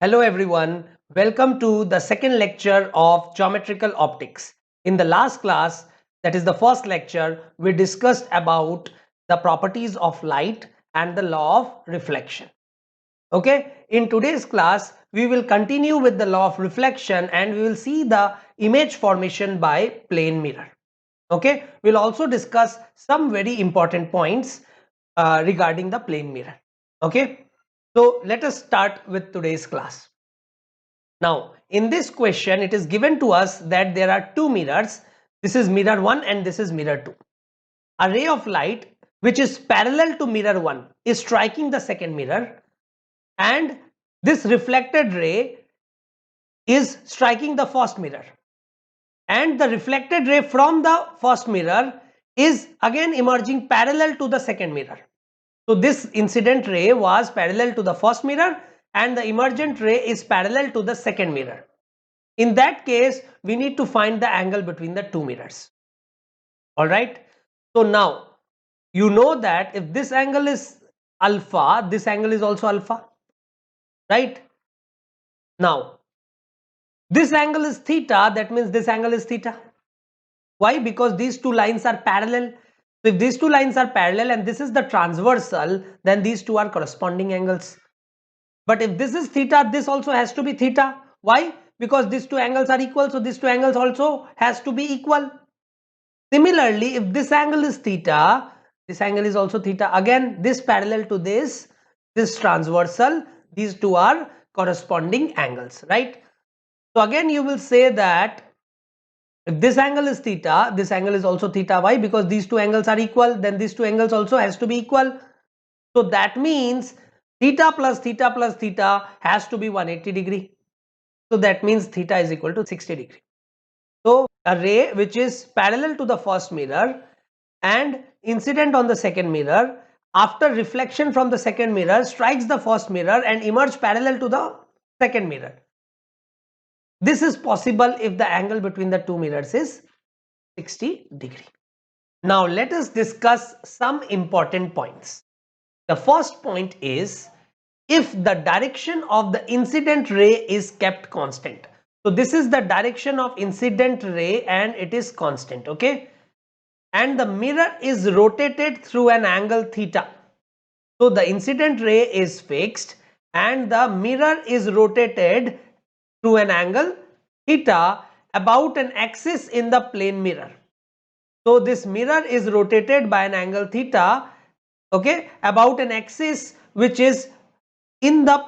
Hello everyone, welcome to the second lecture of geometrical optics. In the last class, that is the first lecture, we discussed about the properties of light and the law of reflection. Okay, in today's class, we will continue with the law of reflection and we will see the image formation by plane mirror. Okay, we'll also discuss some very important points regarding the plane mirror. Okay, so let us start with today's class. Now, in this question, it is given to us that there are two mirrors. This is mirror 1 and this is mirror 2. A ray of light which is parallel to mirror 1 is striking the second mirror, and this reflected ray is striking the first mirror, and the reflected ray from the first mirror is again emerging parallel to the second mirror. So this incident ray was parallel to the first mirror and the emergent ray is parallel to the second mirror. In that case, we need to find the angle between the two mirrors. Alright. So now, you know that if this angle is alpha, this angle is also alpha. Right. Now, this angle is theta, that means this angle is theta. Why? Because these two lines are parallel. So if these two lines are parallel and this is the transversal, then these two are corresponding angles. But if this is theta, this also has to be theta. Why? Because these two angles are equal, so these two angles also has to be equal. Similarly, if this angle is theta, this angle is also theta. Again, this parallel to this transversal, these two are corresponding angles, right? So again, you will say that if this angle is theta, this angle is also theta. Why? Because these two angles are equal, then these two angles also has to be equal. So that means theta plus theta plus theta has to be 180 degree. So that means theta is equal to 60 degree. So a ray which is parallel to the first mirror and incident on the second mirror, after reflection from the second mirror, strikes the first mirror and emerge parallel to the second mirror. This is possible if the angle between the two mirrors is 60 degree. Now let us discuss some important points. The first point is if the direction of the incident ray is kept constant. So this is the direction of incident ray and it is constant, okay? And the mirror is rotated through an angle theta. So the incident ray is fixed and the mirror is rotated through an angle theta about an axis in the plane mirror. So this mirror is rotated by an angle theta, okay, about an axis which is in the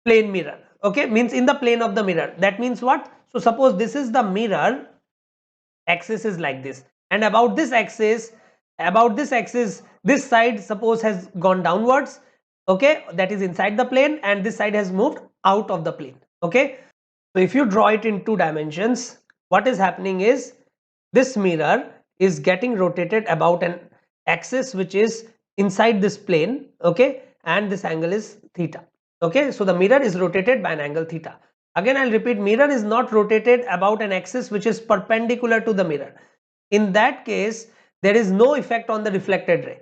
plane mirror, okay, means in the plane of the mirror. That means what? So suppose this is the mirror, axis is like this, and about this axis, this side suppose has gone downwards, okay, that is inside the plane, and this side has moved out of the plane, okay. So if you draw it in two dimensions, what is happening is this mirror is getting rotated about an axis which is inside this plane, okay, and this angle is theta, okay. So the mirror is rotated by an angle theta. Again, I'll repeat, mirror is not rotated about an axis which is perpendicular to the mirror. In that case, there is no effect on the reflected ray.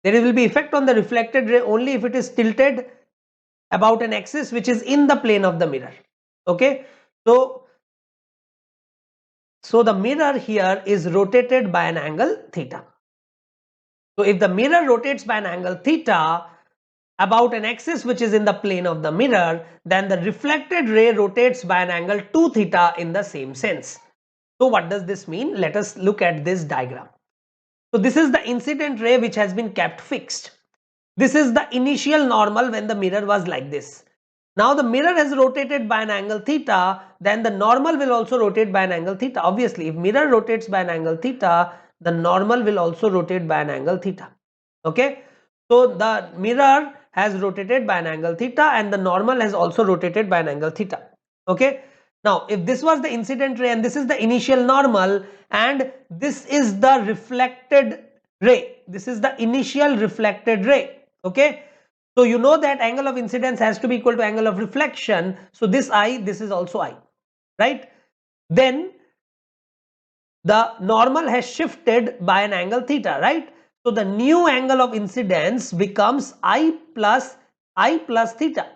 There will be effect on the reflected ray only if it is tilted about an axis which is in the plane of the mirror, okay. So the mirror here is rotated by an angle theta. So if the mirror rotates by an angle theta about an axis which is in the plane of the mirror, then the reflected ray rotates by an angle 2 theta in the same sense. So what does this mean? Let us look at this diagram. So this is the incident ray which has been kept fixed. This is the initial normal when the mirror was like this. Now the mirror has rotated by an angle theta, then the normal will also rotate by an angle theta. Obviously, if mirror rotates by an angle theta, the normal will also rotate by an angle theta, okay. So the mirror has rotated by an angle theta and the normal has also rotated by an angle theta, okay. Now if this was the incident ray and this is the initial normal and this is the reflected ray, this is the initial reflected ray, okay. So you know that angle of incidence has to be equal to angle of reflection. So this I, this is also I, right. Then the normal has shifted by an angle theta, right. So the new angle of incidence becomes I plus theta.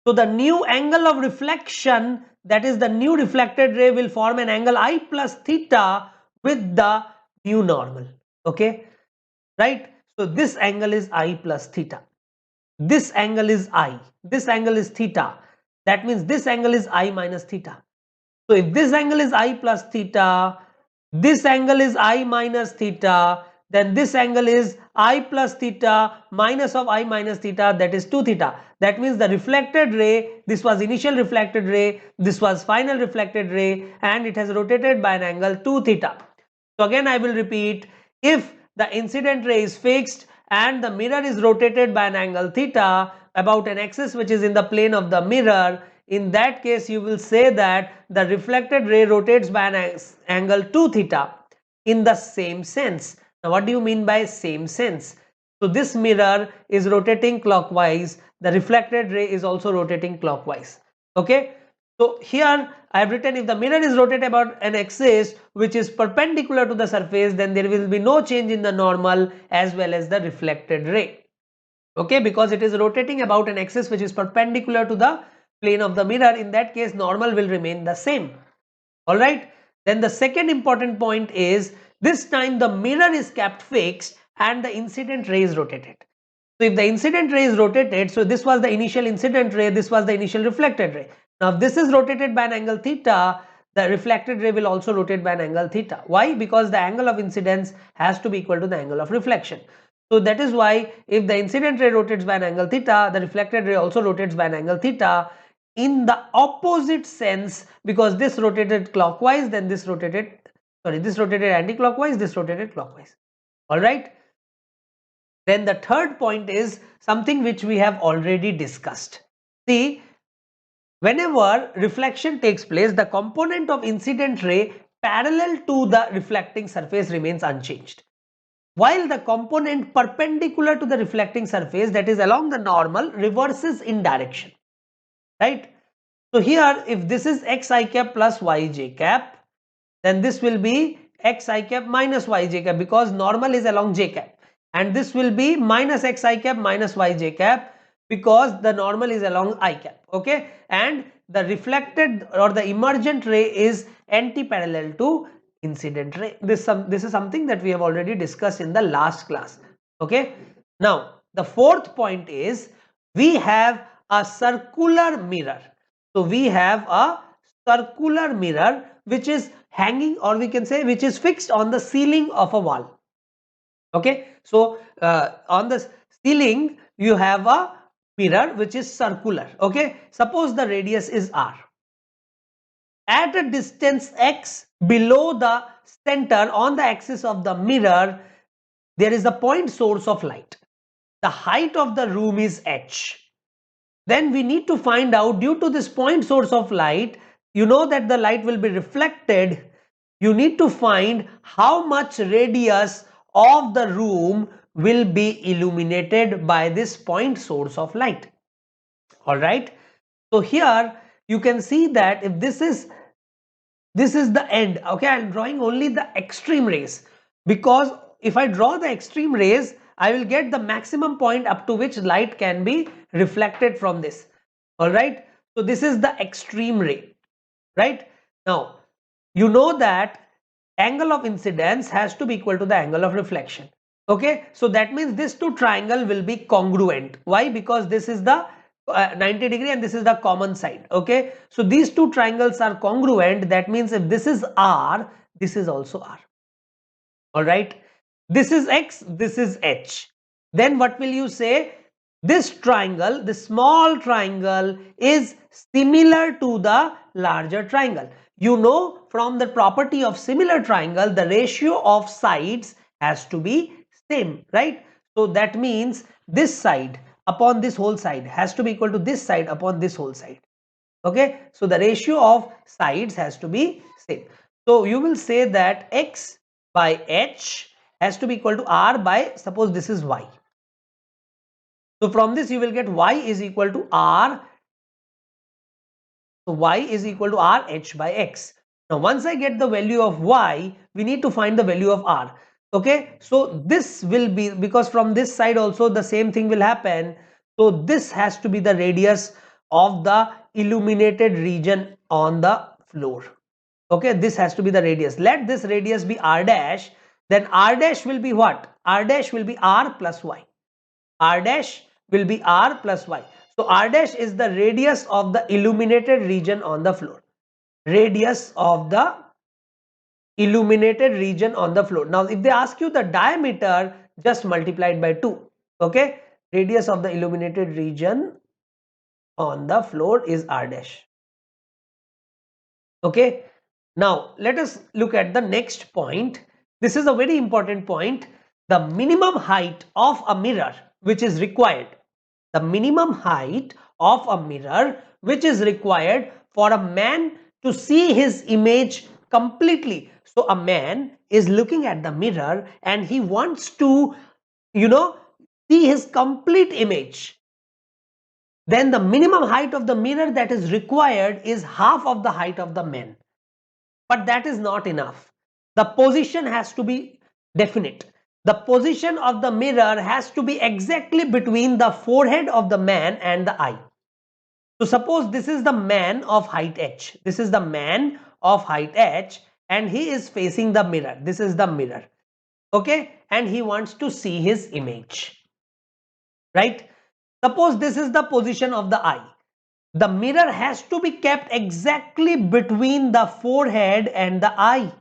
So the new angle of reflection, that is the new reflected ray, will form an angle I plus theta with the new normal. Okay, right? So this angle is I plus theta. This angle is I. This angle is theta. That means this angle is I minus theta. So if this angle is I plus theta, this angle is I minus theta, then this angle is I plus theta minus of I minus theta, that is 2 theta. That means the reflected ray, this was initial reflected ray, this was final reflected ray, and it has rotated by an angle 2 theta. So again I will repeat, if the incident ray is fixed and the mirror is rotated by an angle theta about an axis which is in the plane of the mirror, in that case you will say that the reflected ray rotates by an angle 2 theta in the same sense. Now what do you mean by same sense? So this mirror is rotating clockwise, the reflected ray is also rotating clockwise. Okay, so here I have written, if the mirror is rotated about an axis which is perpendicular to the surface, then there will be no change in the normal as well as the reflected ray. Okay, because it is rotating about an axis which is perpendicular to the plane of the mirror, in that case normal will remain the same. Alright, then the second important point is, this time the mirror is kept fixed and the incident ray is rotated. So if the incident ray is rotated, so this was the initial incident ray, this was the initial reflected ray. Now if this is rotated by an angle theta, the reflected ray will also rotate by an angle theta. Why? Because the angle of incidence has to be equal to the angle of reflection. So that is why if the incident ray rotates by an angle theta, the reflected ray also rotates by an angle theta in the opposite sense, because this rotated clockwise, then this rotated anti-clockwise, this rotated clockwise. Alright. Then the third point is something which we have already discussed. See, whenever reflection takes place, the component of incident ray parallel to the reflecting surface remains unchanged, while the component perpendicular to the reflecting surface, that is along the normal, reverses in direction, right? So here if this is xi cap plus yj cap, then this will be xi cap minus yj cap, because normal is along j cap, and this will be minus xi cap minus yj cap because the normal is along I cap. Okay, and the reflected or the emergent ray is anti-parallel to incident ray. This is something that we have already discussed in the last class. Okay, now the fourth point is, we have a circular mirror. So we have a circular mirror which is hanging, or we can say which is fixed on the ceiling of a wall. Okay, so on the ceiling you have a mirror which is circular. Okay, suppose the radius is r. At a distance x below the center on the axis of the mirror, there is a point source of light. The height of the room is h. Then we need to find out, due to this point source of light, you know that the light will be reflected. You need to find how much radius of the room will be illuminated by this point source of light. Alright, so here you can see that if this is the end. Okay, I am drawing only the extreme rays, because if I draw the extreme rays, I will get the maximum point up to which light can be reflected from this. Alright, so this is the extreme ray, right? Now you know that angle of incidence has to be equal to the angle of reflection. Okay, so that means this two triangle will be congruent. Why? Because this is the 90 degree and this is the common side. Okay, so these two triangles are congruent. That means if this is r, this is also r. All right, this is x, this is h. Then what will you say? This triangle, this small triangle, is similar to the larger triangle. You know, from the property of similar triangle, the ratio of sides has to be same, right? So that means this side upon this whole side has to be equal to this side upon this whole side. Okay, so the ratio of sides has to be same. So you will say that x by h has to be equal to r by, suppose this is y. So from this you will get y is equal to r. So y is equal to r h by x. Now once I get the value of y, we need to find the value of r. Okay, so this will be, because from this side also the same thing will happen. So this has to be the radius of the illuminated region on the floor. Okay, this has to be the radius. Let this radius be r dash, then r dash will be what? R dash will be r plus y. R dash will be r plus y. So r dash is the radius of the illuminated region on the floor. Radius of the illuminated region on the floor. Now if they ask you the diameter, just multiply it by 2. Okay, radius of the illuminated region on the floor is r dash. Okay, now let us look at the next point. This is a very important point. The minimum height of a mirror which is required, the minimum height of a mirror which is required for a man to see his image completely. So a man is looking at the mirror and he wants to, see his complete image. Then the minimum height of the mirror that is required is half of the height of the man. But that is not enough. The position has to be definite. The position of the mirror has to be exactly between the forehead of the man and the eye. So suppose this is the man of height h. This is the man of height h and he is facing the mirror. This is the mirror. Okay, and he wants to see his image. Right? Suppose this is the position of the eye. The mirror has to be kept exactly between the forehead and the eye.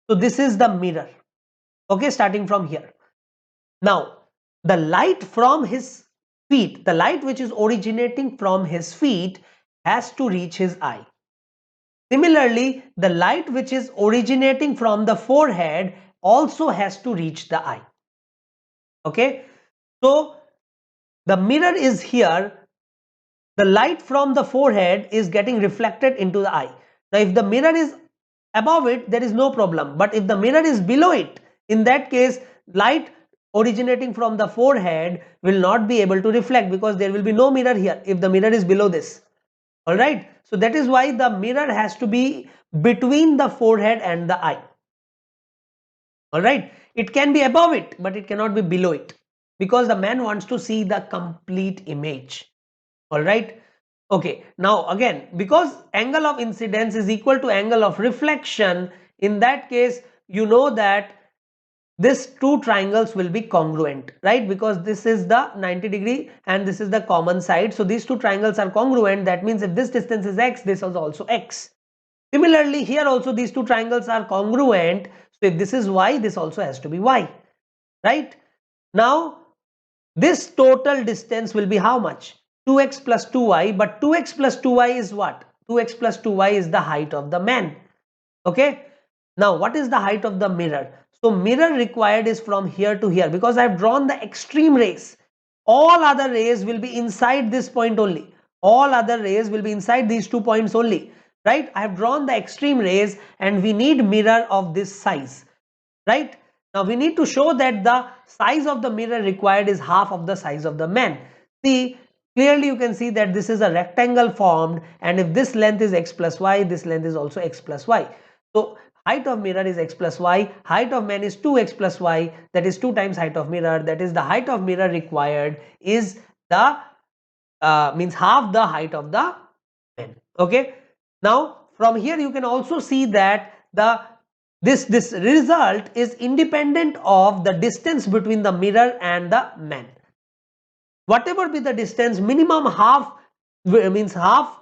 So this is the mirror. Okay, starting from here. Now, the light from his feet, the light which is originating from his feet has to reach his eye. Similarly, the light which is originating from the forehead also has to reach the eye. Okay, so the mirror is here. The light from the forehead is getting reflected into the eye. Now, if the mirror is above it, there is no problem. But if the mirror is below it, in that case, light originating from the forehead will not be able to reflect because there will be no mirror here if the mirror is below this. Alright. So that is why the mirror has to be between the forehead and the eye. Alright. It can be above it, but it cannot be below it because the man wants to see the complete image. Alright. Okay, now again, because angle of incidence is equal to angle of reflection, in that case, you know that these two triangles will be congruent, right? Because this is the 90-degree and this is the common side. So these two triangles are congruent. That means if this distance is x, this is also x. Similarly, here also these two triangles are congruent. So if this is y, this also has to be y, right? Now, this total distance will be how much? 2x plus 2y, but 2x plus 2y is what? 2x plus 2y is the height of the man. Okay. Now, what is the height of the mirror? So, mirror required is from here to here because I have drawn the extreme rays. All other rays will be inside this point only. All other rays will be inside these 2 points only. Right? I have drawn the extreme rays and we need mirror of this size. Right? Now, we need to show that the size of the mirror required is half of the size of the man. See, clearly you can see that this is a rectangle formed, and if this length is x plus y, this length is also x plus y. So height of mirror is x plus y, height of man is 2x plus y, that is 2 times height of mirror. That is the height of mirror required is the means half the height of the man. Okay. Now from here you can also see that this result is independent of the distance between the mirror and the man. Whatever be the distance, minimum half means half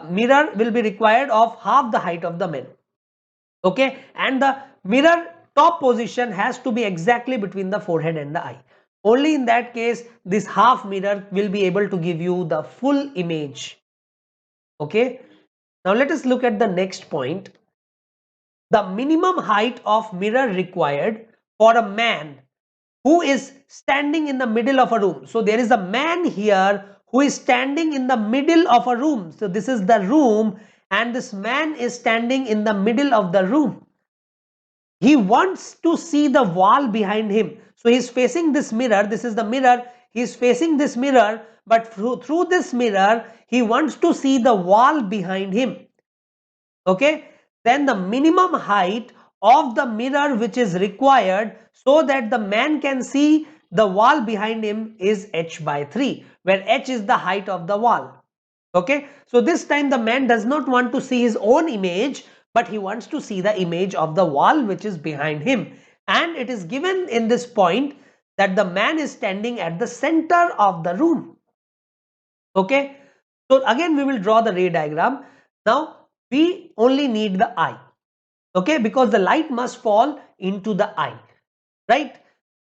mirror will be required of half the height of the man. Okay, and the mirror top position has to be exactly between the forehead and the eye. Only in that case this half mirror will be able to give you the full image. Okay, now let us look at the next point. The minimum height of mirror required for a man who is standing in the middle of a room. So there is a man here who is standing in the middle of a room. So this is the room and this man is standing in the middle of the room. He wants to see the wall behind him. So he is facing this mirror. This is the mirror. He is facing this mirror, but through this mirror he wants to see the wall behind him. Okay, then the minimum height of the mirror which is required so that the man can see the wall behind him is h by 3, where h is the height of the wall. Okay, so this time the man does not want to see his own image, but he wants to see the image of the wall which is behind him. And it is given in this point that the man is standing at the center of the room. Okay, so again we will draw the ray diagram. Now we only need the eye. Okay, because the light must fall into the eye, right?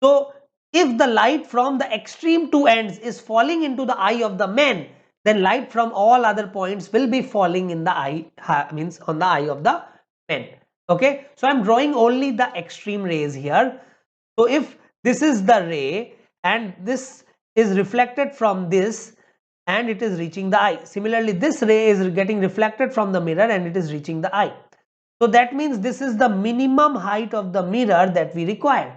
So if the light from the extreme two ends is falling into the eye of the man, then light from all other points will be falling in the eye, means on the eye of the man. Okay, so I'm drawing only the extreme rays here. So if this is the ray and this is reflected from this and it is reaching the eye, similarly this ray is getting reflected from the mirror and it is reaching the eye. So that means this is the minimum height of the mirror that we require.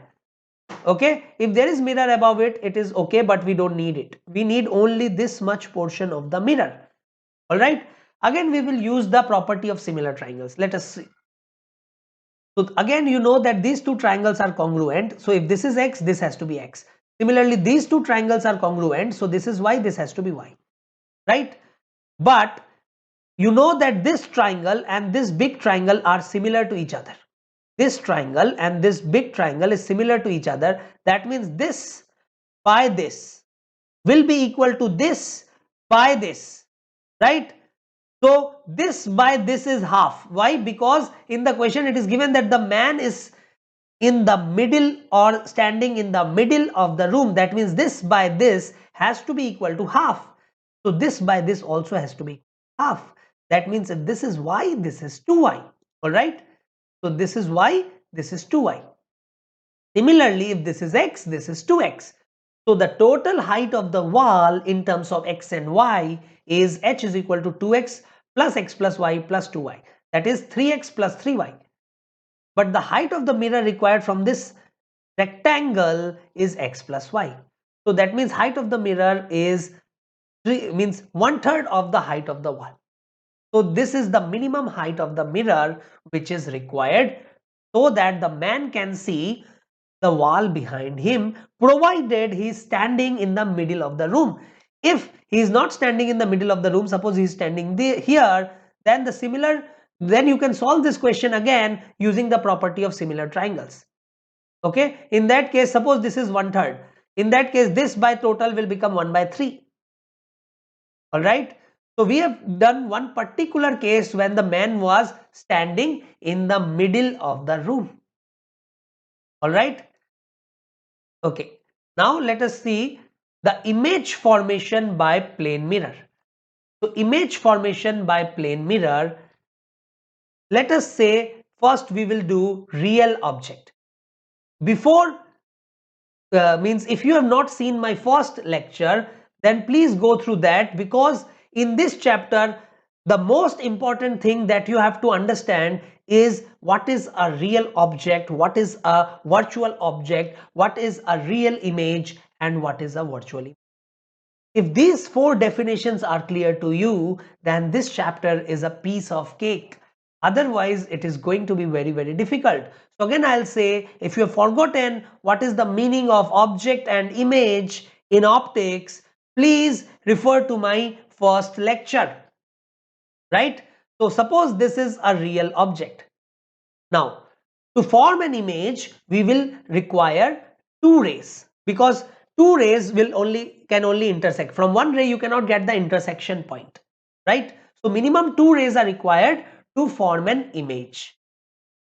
Okay, if there is mirror above it, it is okay, but we don't need it. We need only this much portion of the mirror. All right, again we will use the property of similar triangles. Let us see. So again, you know that these two triangles are congruent. So if this is x, this has to be x. Similarly, these two triangles are congruent. So this is y, this has to be y, right? But you know that this triangle and this big triangle are similar to each other. This triangle and this big triangle is similar to each other. That means this by this will be equal to this by this, right? So this by this is half. Why? Because in the question it is given that the man is in the middle or standing in the middle of the room. That means this by this has to be equal to half. So this by this also has to be half. That means if this is y, this is 2y. All right. So this is y, this is 2y. Similarly, if this is x, this is 2x. So the total height of the wall in terms of x and y is h is equal to 2x plus x plus y plus 2y. That is 3x plus 3y. But the height of the mirror required from this rectangle is x plus y. So that means height of the mirror is 1/3 of the height of the wall. So this is the minimum height of the mirror which is required so that the man can see the wall behind him, provided he is standing in the middle of the room. If he is not standing in the middle of the room, suppose he is standing here, then you can solve this question again using the property of similar triangles. Okay, in that case, suppose this is 1/3. In that case, this by total will become 1/3. All right. So we have done one particular case when the man was standing in the middle of the room. All right. Okay. Now let us see the image formation by plane mirror. So image formation by plane mirror. Let us say first we will do real object. Before means if you have not seen my first lecture, then please go through that, because in this chapter the most important thing that you have to understand is what is a real object, what is a virtual object, what is a real image, and what is a virtual image. If these four definitions are clear to you, then this chapter is a piece of cake. Otherwise, it is going to be very, very difficult. So again, I'll say, if you have forgotten what is the meaning of object and image in optics, please refer to my first lecture, right? So suppose this is a real object. Now, to form an image, we will require two rays, because two rays can only intersect. From one ray, you cannot get the intersection point, right? So minimum two rays are required to form an image.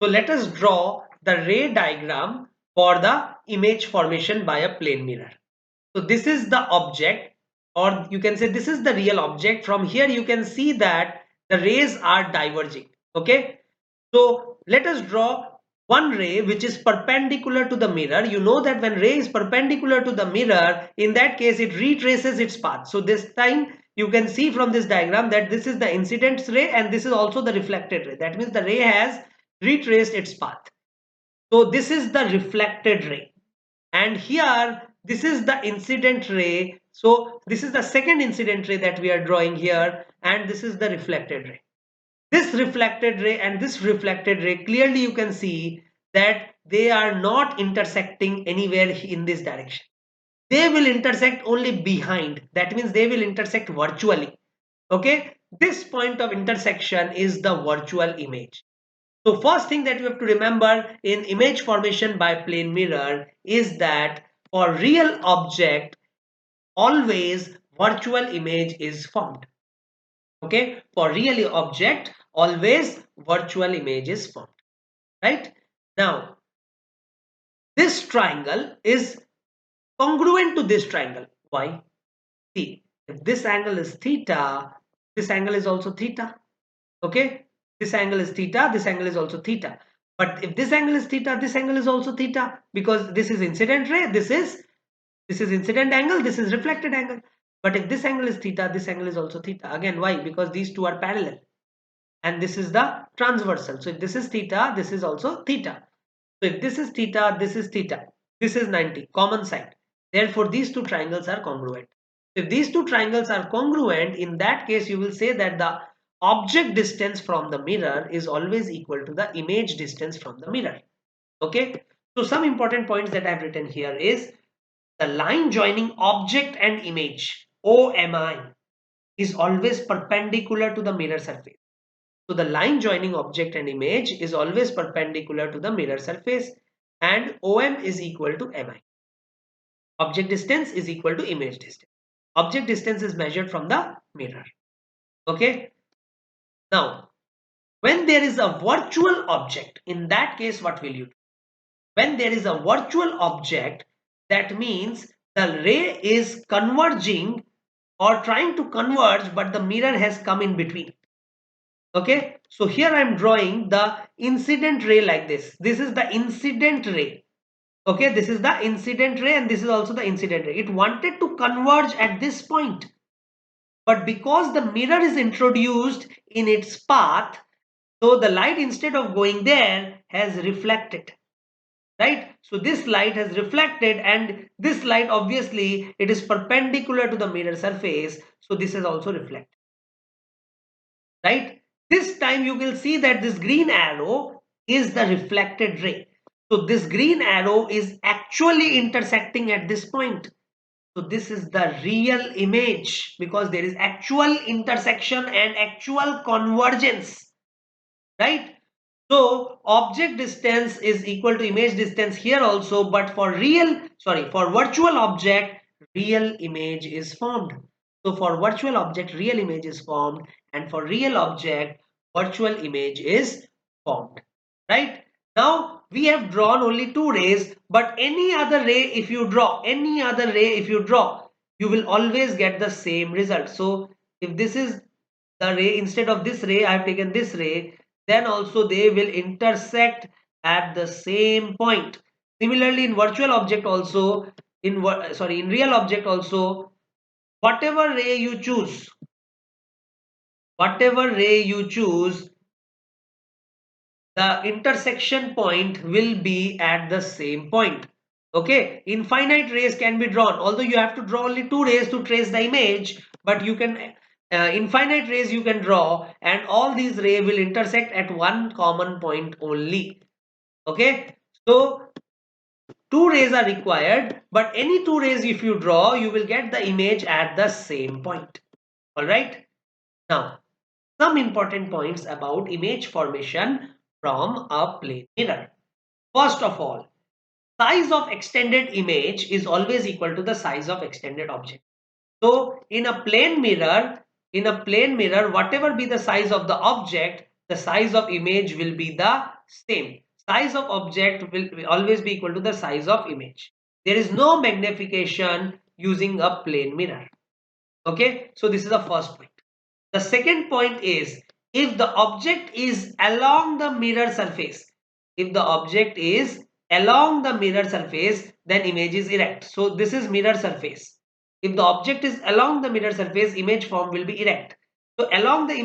So let us draw the ray diagram for the image formation by a plane mirror. So this is the object, or you can say this is the real object. From here you can see that the rays are diverging. Okay, so let us draw one ray which is perpendicular to the mirror. You know that when ray is perpendicular to the mirror, in that case it retraces its path. So this time you can see from this diagram that this is the incident ray and this is also the reflected ray. That means the ray has retraced its path. So this is the reflected ray, and here this is the incident ray. So this is the second incident ray that we are drawing here, and this is the reflected ray. This reflected ray and this reflected ray, clearly you can see that they are not intersecting anywhere in this direction. They will intersect only behind. That means they will intersect virtually. Okay, this point of intersection is the virtual image. So first thing that you have to remember in image formation by plane mirror is that for real object, always virtual image is formed. Okay, for real object, always virtual image is formed. Right? Now, this triangle is congruent to this triangle. Why? See, if this angle is theta, this angle is also theta. Okay, this angle is theta, this angle is also theta. But if this angle is theta, this angle is also theta, because this is incident ray, this is incident angle, this is reflected angle. But if this angle is theta, this angle is also theta. Again, why? Because these two are parallel, and this is the transversal. So if this is theta, this is also theta. So if this is theta, this is theta. This is 90, common side. Therefore, these two triangles are congruent. If these two triangles are congruent, in that case, you will say that the object distance from the mirror is always equal to the image distance from the mirror. Okay. So some important points that I have written here is the line joining object and image, OMI, is always perpendicular to the mirror surface. So the line joining object and image is always perpendicular to the mirror surface, and OM is equal to MI. Object distance is equal to image distance. Object distance is measured from the mirror. Okay. Now, when there is a virtual object, in that case, what will you do? When there is a virtual object, that means the ray is converging or trying to converge, but the mirror has come in between. Okay, so here I am drawing the incident ray like this. This is the incident ray. Okay, this is the incident ray, and this is also the incident ray. It wanted to converge at this point, but because the mirror is introduced in its path, so the light, instead of going there, has reflected. Right? So this light has reflected, and this light, obviously it is perpendicular to the mirror surface, so this is also reflected. Right? This time you will see that this green arrow is the reflected ray. So this green arrow is actually intersecting at this point. So this is the real image, because there is actual intersection and actual convergence. Right? So object distance is equal to image distance here also, but for virtual object, real image is formed. So for virtual object, real image is formed, and for real object, virtual image is formed. Right? Now we have drawn only two rays, but any other ray if you draw, you will always get the same result. So if this is the ray, instead of this ray, I have taken this ray, then also they will intersect at the same point. Similarly, in virtual object also, in real object also, whatever ray you choose, the intersection point will be at the same point. Okay, infinite rays can be drawn, although you have to draw only two rays to trace the image, but you can infinite rays you can draw, and all these rays will intersect at one common point only. Okay, so two rays are required, but any two rays if you draw, you will get the image at the same point. All right, now some important points about image formation from a plane mirror. First of all, size of extended image is always equal to the size of extended object. So in a plane mirror, whatever be the size of the object, the size of image will be the same. Size of object will always be equal to the size of image. There is no magnification using a plane mirror. Okay, so this is the first point. The second point is, if the object is along the mirror surface, then image is erect. So this is mirror surface. If the object is along the mirror surface, image form will be erect. So along the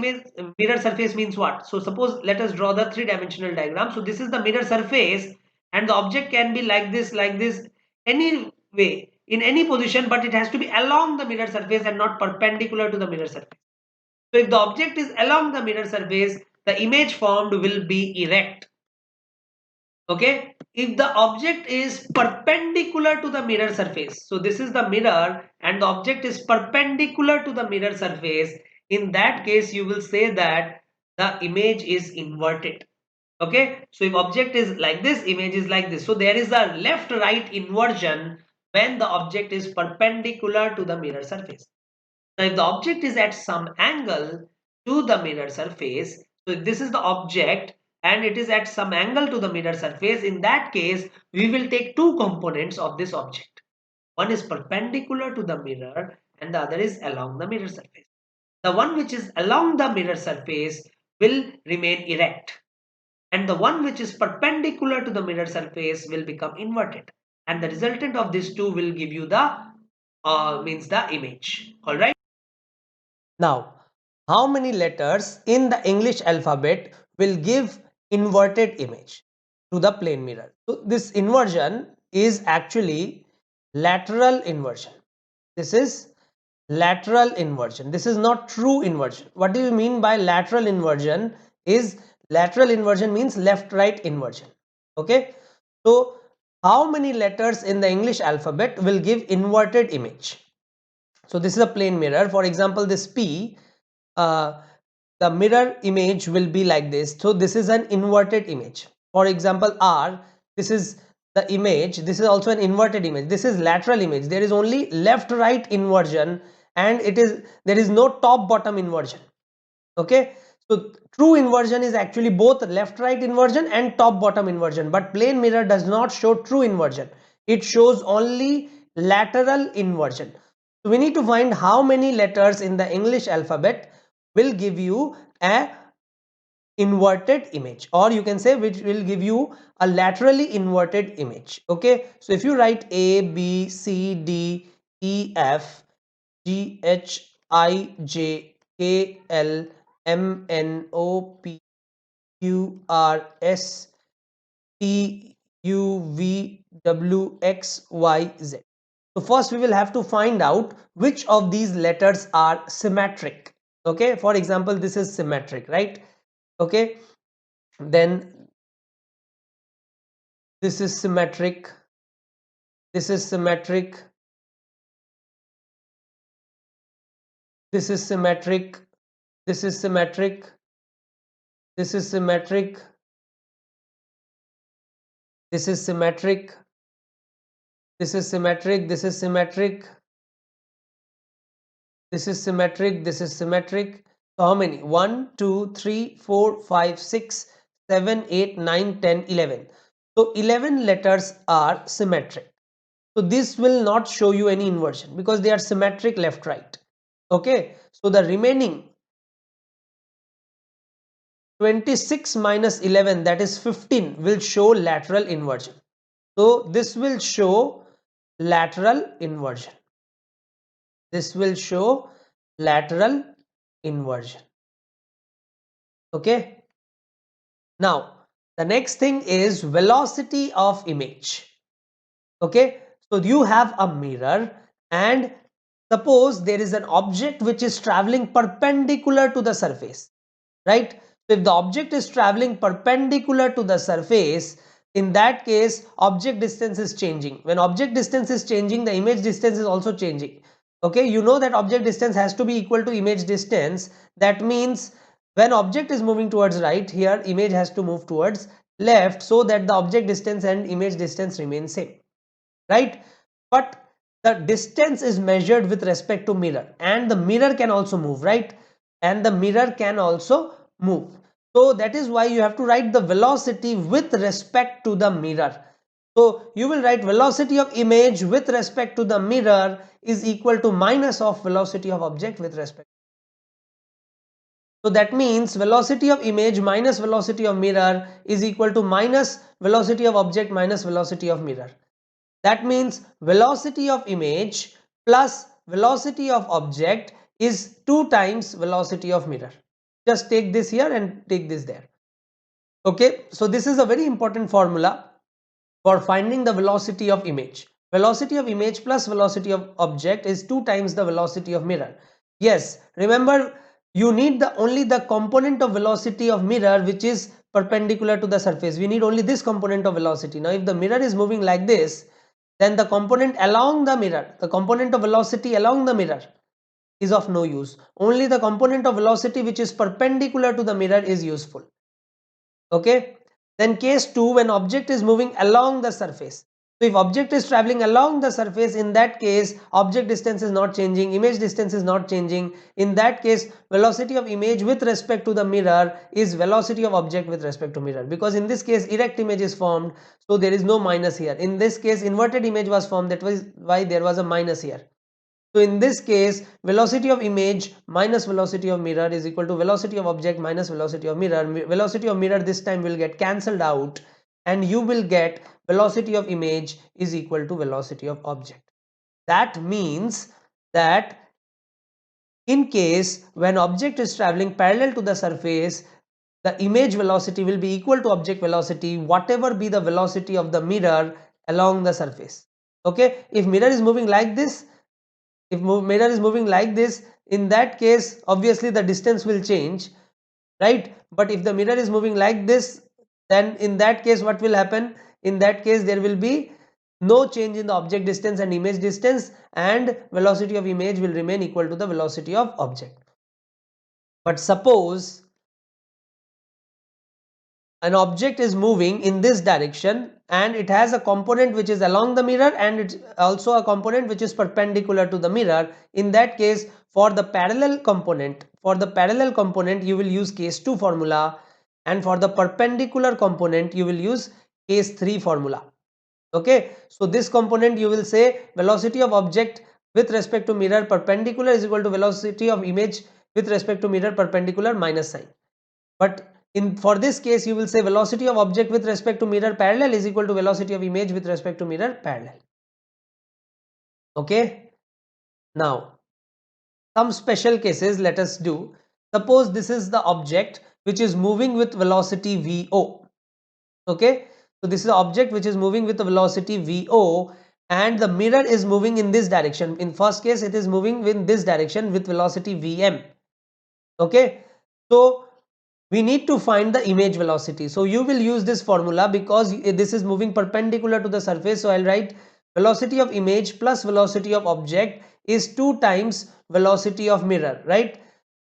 mirror surface means what? So suppose let us draw the three-dimensional diagram. So this is the mirror surface, and the object can be like this, any way, in any position, but it has to be along the mirror surface and not perpendicular to the mirror surface. So if the object is along the mirror surface, the image formed will be erect. Okay, if the object is perpendicular to the mirror surface, so this is the mirror and the object is perpendicular to the mirror surface, in that case you will say that the image is inverted. Okay, so if object is like this, image is like this. So there is a left right inversion when the object is perpendicular to the mirror surface. Now if the object is at some angle to the mirror surface, so if this is the object and it is at some angle to the mirror surface, in that case we will take two components of this object. One is perpendicular to the mirror and the other is along the mirror surface. The one which is along the mirror surface will remain erect, and the one which is perpendicular to the mirror surface will become inverted, and the resultant of these two will give you the means the image. All right. Now, how many letters in the English alphabet will give inverted image to the plane mirror? So this inversion is actually lateral inversion. This is lateral inversion. This is not true inversion. What do you mean by lateral inversion? Is lateral inversion means left right inversion. Okay, so how many letters in the English alphabet will give inverted image? So this is a plane mirror. For example, this P, uh, the mirror image will be like this. So this is an inverted image. For example, R, this is the image. This is also an inverted image. This is lateral image. There is only left right inversion, and there is no top bottom inversion. Okay, so true inversion is actually both left right inversion and top bottom inversion, but plane mirror does not show true inversion. It shows only lateral inversion. So we need to find how many letters in the English alphabet will give you a inverted image, or you can say which will give you a laterally inverted image. Okay, so if you write A, B, C, D, E, F, G, H, I, J, K, L, M, N, O, P, Q, R, S, T, U, V, W, X, Y, Z. So first we will have to find out which of these letters are symmetric. Okay, for example, this is symmetric, right? Okay, then this is symmetric, this is symmetric, this is symmetric, this is symmetric, this is symmetric, this is symmetric, this is symmetric, this is symmetric, this is symmetric, this is symmetric. So how many? 1, 2, 3, 4, 5, 6, 7, 8, 9, 10, 11. So 11 letters are symmetric. So this will not show you any inversion because they are symmetric left right. Okay, so the remaining 26 minus 11, that is 15, will show lateral inversion. So this will show lateral inversion. This will show lateral inversion. Okay, now the next thing is velocity of image. Okay, so you have a mirror and suppose there is an object which is traveling perpendicular to the surface, right? So if the object is traveling perpendicular to the surface, in that case object distance is changing. When object distance is changing, the image distance is also changing. Okay, you know that object distance has to be equal to image distance. That means when object is moving towards right, here image has to move towards left, so that the object distance and image distance remain same, right? But the distance is measured with respect to mirror, and the mirror can also move, right? And the mirror can also move. So that is why you have to write the velocity with respect to the mirror. So you will write velocity of image with respect to the mirror is equal to minus of velocity of object with respect. So that means velocity of image minus velocity of mirror is equal to minus velocity of object minus velocity of mirror. That means velocity of image plus velocity of object is 2 times velocity of mirror. Just take this here and take this there. Okay, so this is a very important formula for finding the velocity of image. Velocity of image plus velocity of object is 2 times the velocity of mirror. Yes, remember you need only the component of velocity of mirror which is perpendicular to the surface. We need only this component of velocity. Now if the mirror is moving like this, then the component along the mirror, the component of velocity along the mirror, is of no use. Only the component of velocity which is perpendicular to the mirror is useful. Okay. Then case 2, when object is moving along the surface. So if object is traveling along the surface, in that case object distance is not changing, image distance is not changing. In that case velocity of image with respect to the mirror is velocity of object with respect to mirror, because in this case erect image is formed, so there is no minus here. In this case inverted image was formed, that was why there was a minus here. So in this case velocity of image minus velocity of mirror is equal to velocity of object minus velocity of mirror. Velocity of mirror this time will get cancelled out and you will get velocity of image is equal to velocity of object. That means that in case when object is traveling parallel to the surface, the image velocity will be equal to object velocity whatever be the velocity of the mirror along the surface. Okay, if mirror is moving like this, mirror is moving like this, in that case obviously the distance will change, right? But if the mirror is moving like this, then in that case what will happen? In that case there will be no change in the object distance and image distance, and velocity of image will remain equal to the velocity of object. But suppose an object is moving in this direction and it has a component which is along the mirror and it's also a component which is perpendicular to the mirror. In that case for the parallel component you will use case 2 formula, and for the perpendicular component you will use case 3 formula. Okay, so this component you will say velocity of object with respect to mirror perpendicular is equal to velocity of image with respect to mirror perpendicular minus sign. But for this case you will say velocity of object with respect to mirror parallel is equal to velocity of image with respect to mirror parallel. Okay, now some special cases let us do. Suppose this is the object which is moving with velocity VO. Okay, so this is the object which is moving with the velocity VO and the mirror is moving in this direction. In first case it is moving in this direction with velocity Vm. Okay, so we need to find the image velocity. So you will use this formula because this is moving perpendicular to the surface. So I'll write velocity of image plus velocity of object is 2 times velocity of mirror, right?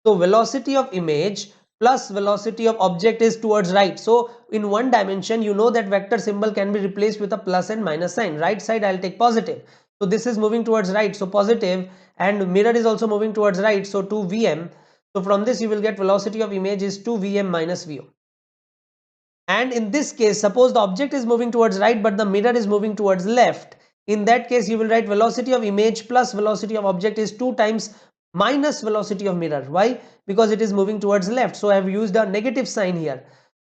So velocity of image plus velocity of object is towards right. So in one dimension you know that vector symbol can be replaced with a plus and minus sign. Right side I'll take positive. So this is moving towards right, so positive, and mirror is also moving towards right, so 2 Vm. So from this you will get velocity of image is 2 Vm minus Vo. And in this case suppose the object is moving towards right but the mirror is moving towards left. In that case you will write velocity of image plus velocity of object is 2 times minus velocity of mirror. Why? Because it is moving towards left. So I have used a negative sign here.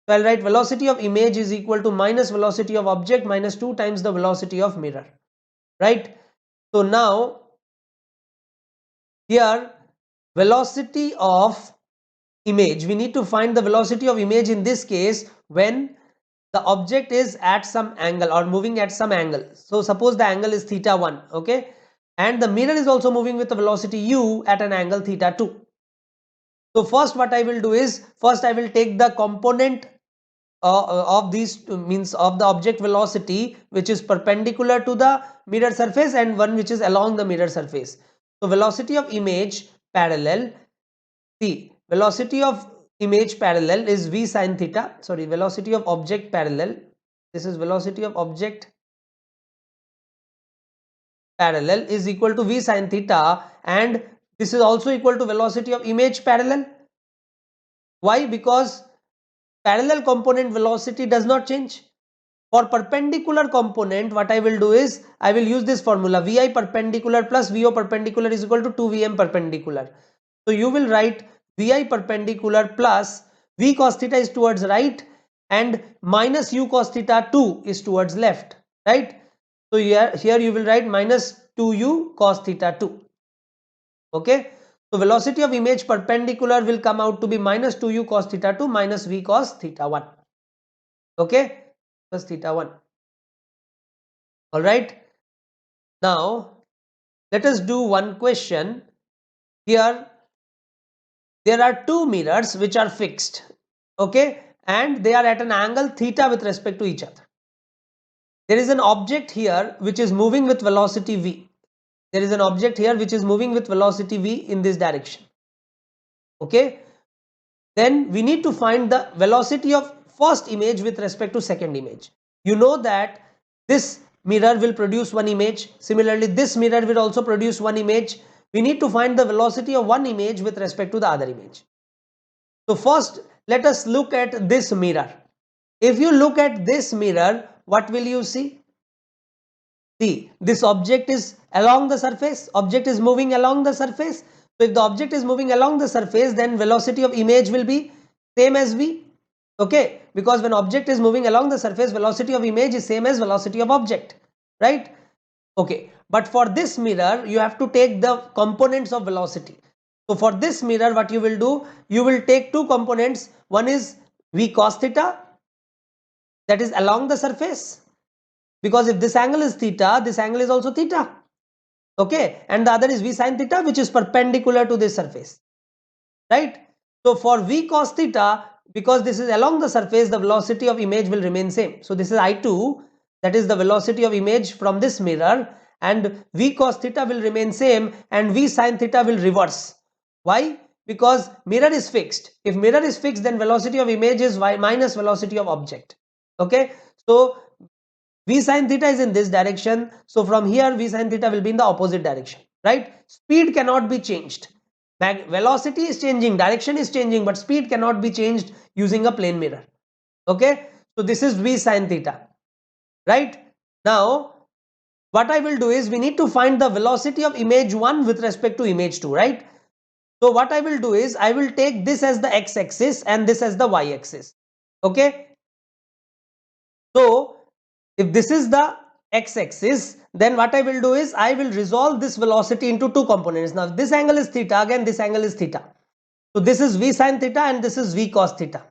So I'll write velocity of image is equal to minus velocity of object minus 2 times the velocity of mirror. Right? So now here velocity of image, we need to find the velocity of image in this case when the object is at some angle or moving at some angle. So suppose the angle is theta 1, okay, and the mirror is also moving with the velocity u at an angle theta 2. So first what I will do is, first I will take the component of these means of the object velocity which is perpendicular to the mirror surface and one which is along the mirror surface. So velocity of image parallel, see, velocity of image parallel is v sin theta, sorry, velocity of object parallel, this is velocity of object parallel is equal to v sin theta, and this is also equal to velocity of image parallel. Why? Because parallel component velocity does not change. For perpendicular component what I will do is I will use this formula vi perpendicular plus vo perpendicular is equal to 2 vm perpendicular. So you will write vi perpendicular plus v cos theta is towards right and minus u cos theta 2 is towards left, right? So here you will write minus 2u cos theta 2. Okay, so velocity of image perpendicular will come out to be minus 2u cos theta 2 minus v cos theta 1. Okay, plus theta 1. All right, now let us do one question. Here there are two mirrors which are fixed, okay, and they are at an angle theta with respect to each other. There is an object here which is moving with velocity v. There is an object here which is moving with velocity v in this direction. Okay, then we need to find the velocity of first image with respect to second image. You know that this mirror will produce one image, similarly this mirror will also produce one image. We need to find the velocity of one image with respect to the other image. So first let us look at this mirror. If you look at this mirror, what will you see? See, this object is along the surface, object is moving along the surface. So if the object is moving along the surface, then velocity of image will be same as v. Okay, because when object is moving along the surface, velocity of image is same as velocity of object, right? Okay, but for this mirror, you have to take the components of velocity. So for this mirror, what you will do, you will take two components. One is v cos theta, that is along the surface, because if this angle is theta, this angle is also theta. Okay, and the other is v sin theta, which is perpendicular to this surface, right? So for v cos theta, because this is along the surface, the velocity of image will remain same. So this is I2, that is the velocity of image from this mirror, and v cos theta will remain same and v sin theta will reverse. Why? Because mirror is fixed. If mirror is fixed, then velocity of image is y minus velocity of object. Okay, so v sin theta is in this direction, so from here v sin theta will be in the opposite direction, right? Speed cannot be changed. Velocity is changing, direction is changing, but speed cannot be changed using a plane mirror. Okay, so this is v sin theta, right? Now what I will do is, we need to find the velocity of image 1 with respect to image 2, right? So what I will do is, I will take this as the x-axis and this as the y-axis. Okay, so if this is the x-axis, then what I will do is, I will resolve this velocity into two components. Now this angle is theta, again this angle is theta. So this is v sin theta and this is v cos theta,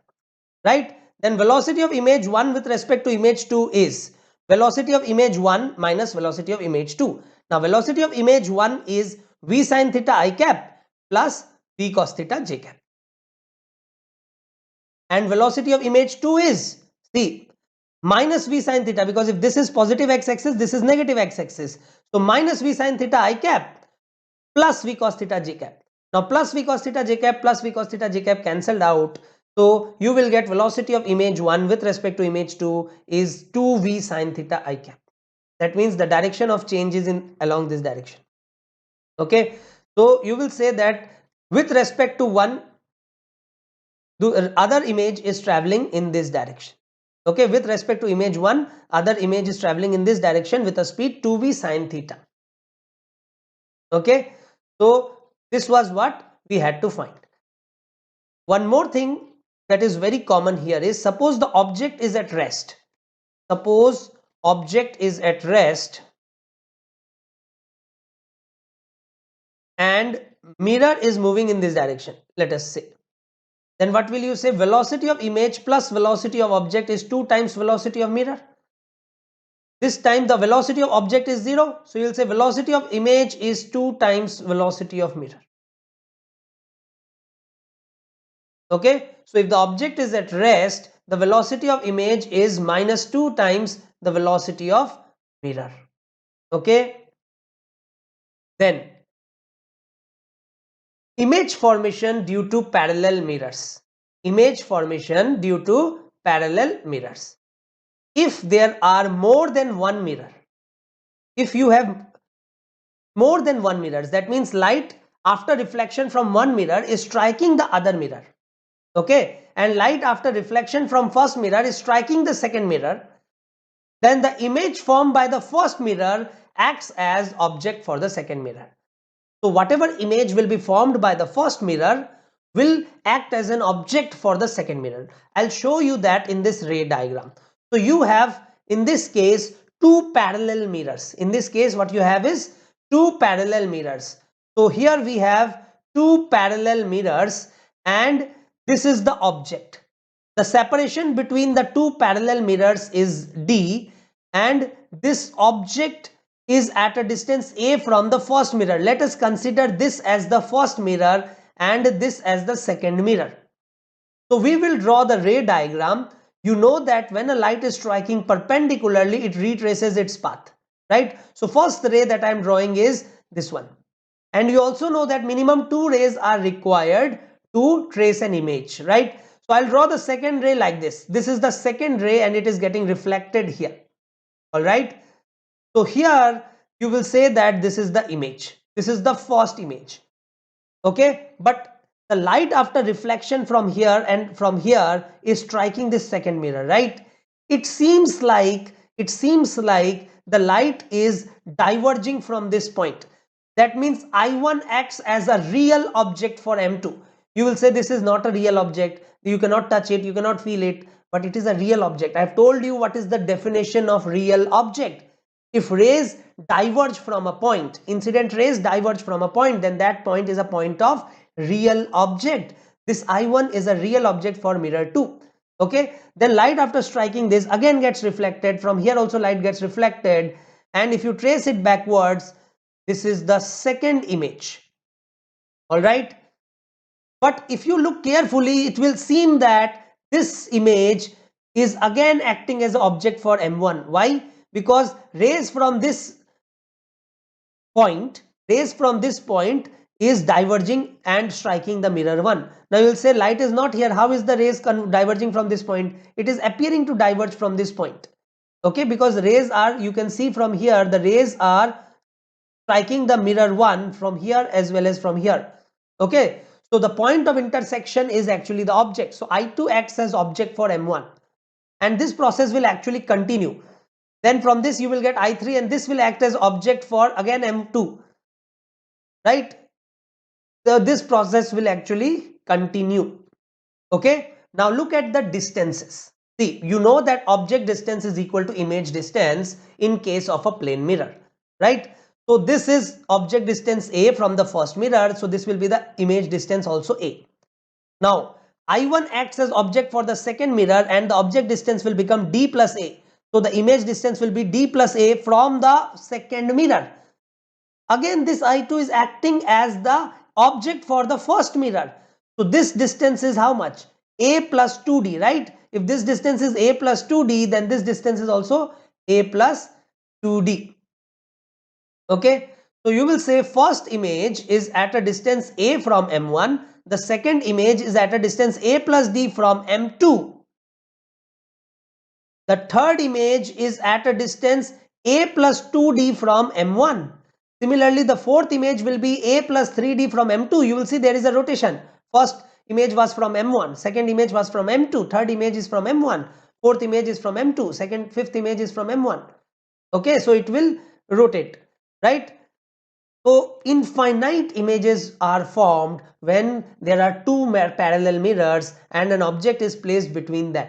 right? Then velocity of image 1 with respect to image 2 is velocity of image 1 minus velocity of image 2. Now velocity of image 1 is v sin theta I cap plus v cos theta j cap. And velocity of image 2 is, see, minus v sin theta, because if this is positive x-axis, this is negative x-axis. So minus v sin theta I cap plus v cos theta j cap. Now plus v cos theta j cap plus v cos theta j cap cancelled out. So you will get velocity of image 1 with respect to image 2 is 2v sin theta I cap. That means the direction of change is in along this direction. Okay, so you will say that with respect to one, the other image is traveling in this direction. Okay, with respect to image 1, other image is traveling in this direction with a speed 2v sin theta. Okay, so this was what we had to find. One more thing that is very common here is, suppose the object is at rest. Suppose object is at rest and mirror is moving in this direction, let us say. Then what will you say? Velocity of image plus velocity of object is 2 times velocity of mirror. This time the velocity of object is 0. So you will say velocity of image is 2 times velocity of mirror. Okay, so if the object is at rest, the velocity of image is minus 2 times the velocity of mirror. Okay, then image formation due to parallel mirrors. Image formation due to parallel mirrors. If there are more than one mirror, if you have more than one mirrors, that means light after reflection from one mirror is striking the other mirror. Okay, and light after reflection from first mirror is striking the second mirror, then the image formed by the first mirror acts as object for the second mirror. So whatever image will be formed by the first mirror will act as an object for the second mirror. I'll show you that in this ray diagram. So you have in this case two parallel mirrors. In this case what you have is two parallel mirrors. So here we have two parallel mirrors and this is the object. The separation between the two parallel mirrors is d and this object is at a distance a from the first mirror. Let us consider this as the first mirror and this as the second mirror. So we will draw the ray diagram. You know that when a light is striking perpendicularly, it retraces its path, right? So first ray that I am drawing is this one. And you also know that minimum 2 rays are required to trace an image, right? So I'll draw the second ray like this. This is the second ray and it is getting reflected here. All right. So here you will say that this is the image. This is the first image. Okay. But the light after reflection from here and from here is striking this second mirror, right? It seems like the light is diverging from this point. That means I1 acts as a real object for M2. You will say this is not a real object. You cannot touch it. You cannot feel it. But it is a real object. I have told you what is the definition of real object. If rays diverge from a point, incident rays diverge from a point, then that point is a point of real object. This I1 is a real object for mirror 2. Okay, then light after striking this again gets reflected. From here also light gets reflected, and if you trace it backwards, this is the second image. All right, but if you look carefully, it will seem that this image is again acting as an object for M1. Why? Because rays from this point is diverging and striking the mirror 1. Now you will say light is not here. How is the rays diverging from this point? It is appearing to diverge from this point. Okay, because rays are, you can see from here, the rays are striking the mirror 1 from here as well as from here. Okay, so the point of intersection is actually the object. So I2 acts as object for M1, and this process will actually continue. Then from this you will get I3, and this will act as object for again M2, right? So this process will actually continue. Okay, now look at the distances. See, you know that object distance is equal to image distance in case of a plane mirror, right? So this is object distance A from the first mirror, so this will be the image distance also A. Now I1 acts as object for the second mirror, and the object distance will become D plus A. So the image distance will be D plus A from the second mirror. Again, this I2 is acting as the object for the first mirror. So this distance is how much? A plus 2D, right? If this distance is A plus 2D, then this distance is also A plus 2D. Okay, so you will say first image is at a distance A from M1. The second image is at a distance A plus D from M2. The third image is at a distance A plus 2D from M1. Similarly, the fourth image will be A plus 3D from M2. You will see there is a rotation. First image was from M1, second image was from M2, third image is from M1, fourth image is from M2, fifth image is from M1. Okay, so it will rotate, right? So infinite images are formed when there are two parallel mirrors and an object is placed between them.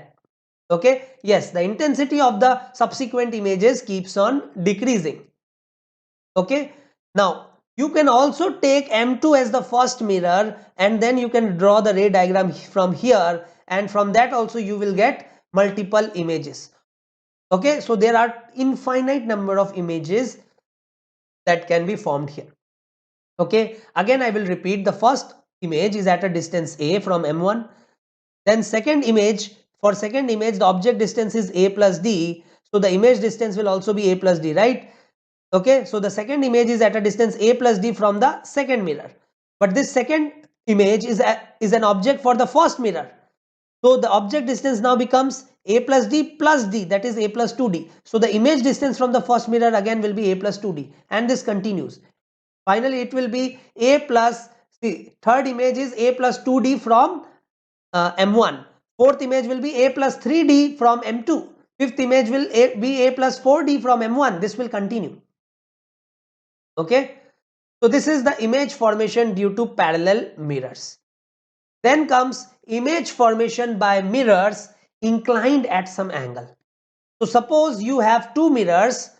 Okay, yes, the intensity of the subsequent images keeps on decreasing. Okay, now you can also take M2 as the first mirror, and then you can draw the ray diagram from here, and from that also you will get multiple images. Okay, so there are infinite number of images that can be formed here. Okay, again I will repeat, the first image is at a distance A from M1. Then second image, for second image the object distance is A plus D, so the image distance will also be A plus D, right? Okay, so the second image is at a distance A plus D from the second mirror, but this second image is an object for the first mirror. So the object distance now becomes A plus D, that is A plus 2D. So the image distance from the first mirror again will be A plus 2D, and this continues. Finally, it will be A plus, see, third image is A plus 2D from M1. Fourth image will be A plus 3D from M2. Fifth image will be A plus 4D from M1. This will continue. Okay, so this is the image formation due to parallel mirrors. Then comes image formation by mirrors inclined at some angle. So suppose you have two mirrors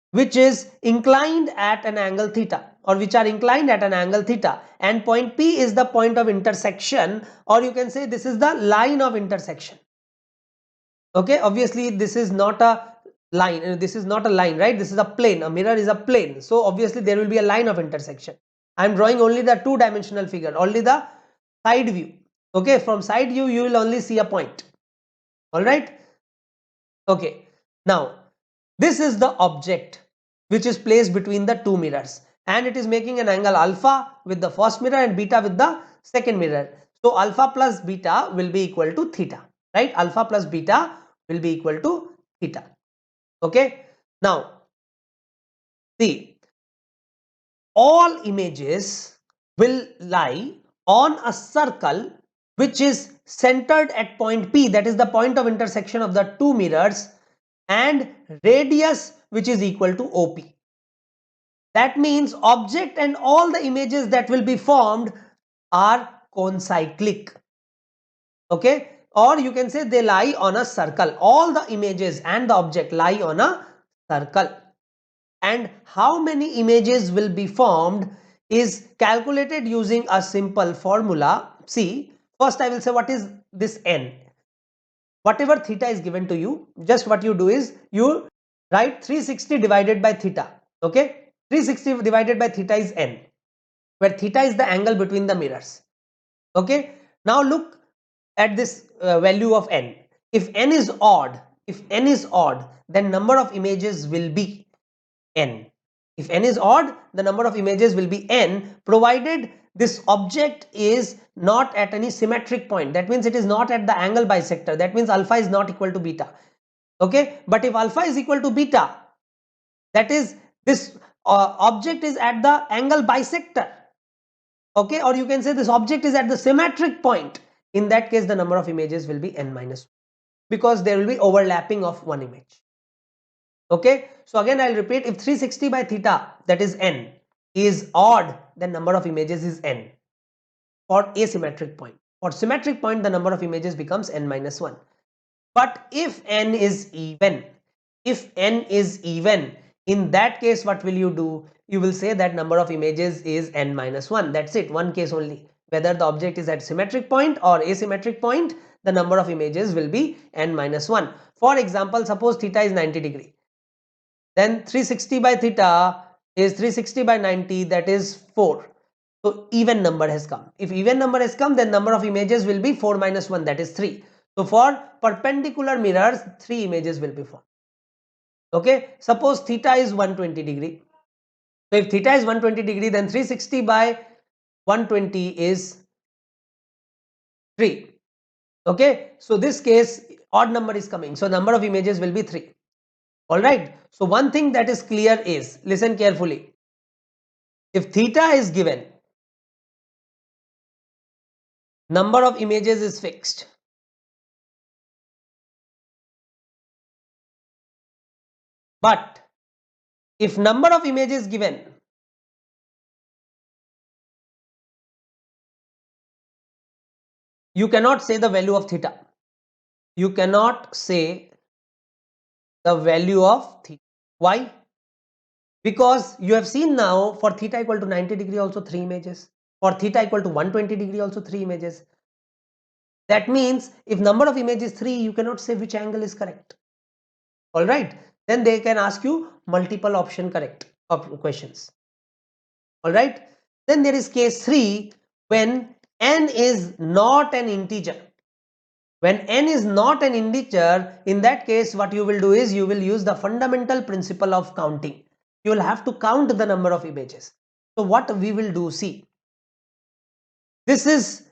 which is inclined at an angle theta, or which are inclined at an angle theta, and point P is the point of intersection, or you can say this is the line of intersection. Okay, obviously this is not a line, right? This is a plane. A mirror is a plane, so obviously there will be a line of intersection. I am drawing only the two-dimensional figure, only the side view. Okay, from side view you will only see a point. All right. Okay, now this is the object which is placed between the two mirrors. and it is making an angle alpha with the first mirror and beta with the second mirror. So alpha plus beta will be equal to theta, right? Alpha plus beta will be equal to theta. Okay, now see, all images will lie on a circle which is centered at point P, that is the point of intersection of the two mirrors, and radius which is equal to OP. That means object and all the images that will be formed are concyclic. Okay, or you can say they lie on a circle. All the images and the object lie on a circle. And how many images will be formed is calculated using a simple formula. See, first I will say what is this n. Whatever theta is given to you, just what you do is you write 360 divided by theta. Okay, 360 divided by theta is n, where theta is the angle between the mirrors. Okay, now look at this value of n. If n is odd, then number of images will be n. If n is odd, the number of images will be n, provided this object is not at any symmetric point. That means it is not at the angle bisector. That means alpha is not equal to beta. Okay, but if alpha is equal to beta, that is this object is at the angle bisector. Okay, or you can say this object is at the symmetric point. In that case, the number of images will be n minus 1, because there will be overlapping of one image. Okay, so again I'll repeat, if 360 by theta, that is n, is odd, then number of images is n for asymmetric point. For symmetric point, the number of images becomes n minus 1. But if n is even, in that case what will you do? You will say that number of images is n minus 1. That's it, one case only. Whether the object is at symmetric point or asymmetric point, the number of images will be n minus 1. For example, suppose theta is 90 degree. Then 360 by theta is 360 by 90, that is 4. So even number has come. If even number has come, then number of images will be 4 minus 1, that is 3. So for perpendicular mirrors, 3 images will be formed. Okay, suppose theta is 120 degree. So if theta is 120 degree, then 360 by 120 is 3. Okay, so this case odd number is coming, so number of images will be 3. Alright, so one thing that is clear is, listen carefully, if theta is given, number of images is fixed. But if number of images given, you cannot say the value of theta. You cannot say the value of theta. Why? Because you have seen now for theta equal to 90 degree also 3 images. For theta equal to 120 degree also 3 images. That means if number of images is 3, you cannot say which angle is correct. Alright, then they can ask you multiple option correct questions. Alright, then there is case 3, when n is not an integer. When n is not an integer, in that case what you will do is you will use the fundamental principle of counting. You will have to count the number of images. So what we will do, see, this is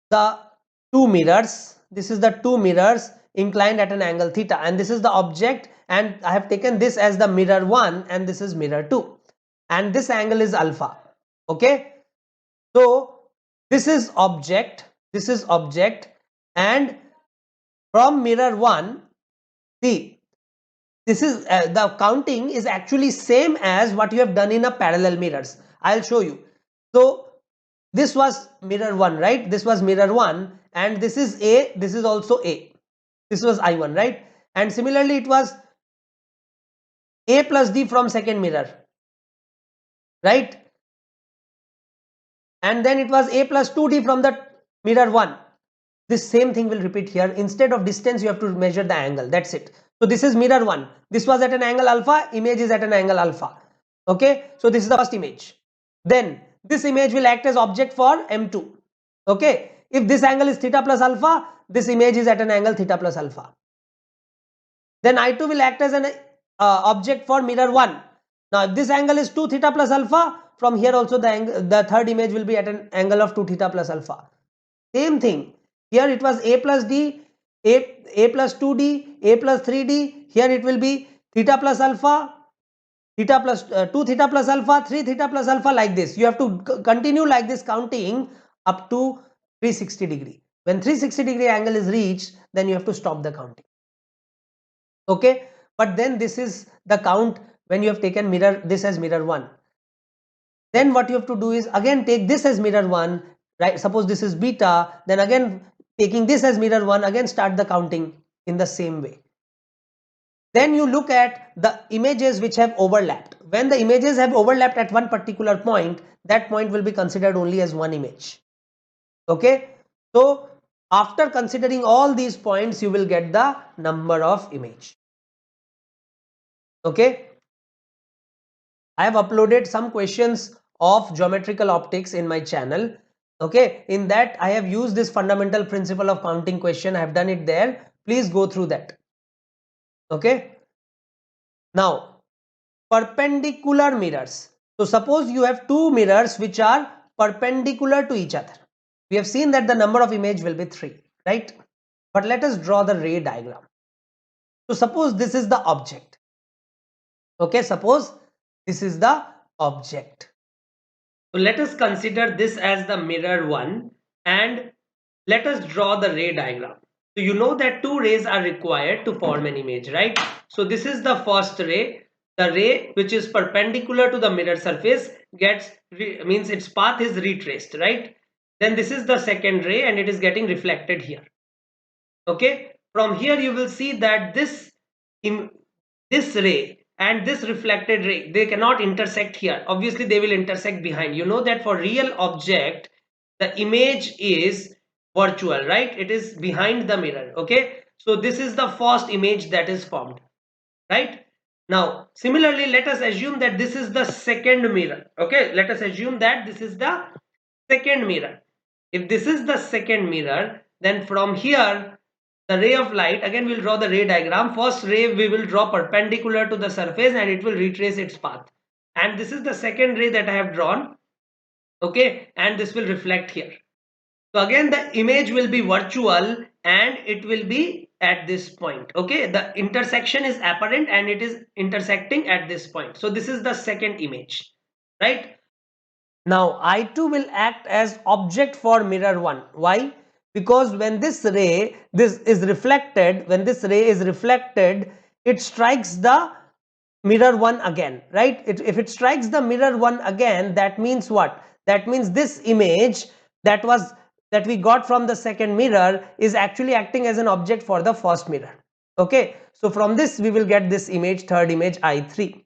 the two mirrors, inclined at an angle theta, and this is the object, and I have taken this as the mirror 1 and this is mirror 2, and this angle is alpha. Okay, so this is object, and from mirror 1, see, this is the counting is actually same as what you have done in a parallel mirrors. I'll show you. So this was mirror 1, right? This was mirror 1, and this is A, this is also A. This was I1, right? And similarly it was A plus D from second mirror, right? And then it was A plus 2D from the mirror 1. This same thing will repeat here. Instead of distance, you have to measure the angle. That's it. So this is mirror 1. This was at an angle alpha, image is at an angle alpha. Okay, so this is the first image. Then this image will act as object for M2. Okay, if this angle is theta plus alpha, this image is at an angle theta plus alpha. Then I2 will act as an object for mirror 1. Now if this angle is 2 theta plus alpha, from here also the third image will be at an angle of 2 theta plus alpha. Same thing, here it was a plus d, a plus 2d, a plus 3d, here it will be theta plus alpha, theta plus 2 theta plus alpha, 3 theta plus alpha, like this. You have to continue like this, counting up to 360 degree. When 360 degree angle is reached, then you have to stop the counting. Okay, but then this is the count when you have taken mirror, this as mirror 1. Then what you have to do is again take this as mirror 1, right? Suppose this is beta, then again taking this as mirror 1, again start the counting in the same way. Then you look at the images which have overlapped. When the images have overlapped at one particular point, that point will be considered only as one image. Okay, so after considering all these points, you will get the number of image. Okay, I have uploaded some questions of geometrical optics in my channel. Okay, in that I have used this fundamental principle of counting question. I have done it there. Please go through that. Okay, now perpendicular mirrors. So suppose you have two mirrors which are perpendicular to each other. We have seen that the number of image will be 3, right? But let us draw the ray diagram. So suppose this is the object. Okay, suppose this is the object. So let us consider this as the mirror 1 and let us draw the ray diagram. So you know that two rays are required to form an image, right? So this is the first ray. The ray which is perpendicular to the mirror surface means its path is retraced, right? Then this is the second ray and it is getting reflected here. Okay, from here you will see that this ray and this reflected ray, they cannot intersect here. Obviously they will intersect behind. You know that for real object the image is virtual, right? It is behind the mirror. Okay, so this is the first image that is formed, right? Now similarly, let us assume that this is the second mirror. Okay, let us assume that this is the second mirror. If this is the second mirror, then from here the ray of light, again we'll draw the ray diagram. First ray we will draw perpendicular to the surface and it will retrace its path, and this is the second ray that I have drawn. Okay, and this will reflect here. So again the image will be virtual and it will be at this point. Okay, the intersection is apparent and it is intersecting at this point. So this is the second image, right? Now I2 will act as object for mirror 1. Why? Because when this ray is reflected, it strikes the mirror 1 again, right? If it strikes the mirror 1 again, that means what? That means this image that we got from the second mirror is actually acting as an object for the first mirror. Okay, so from this we will get this image, third image, I3.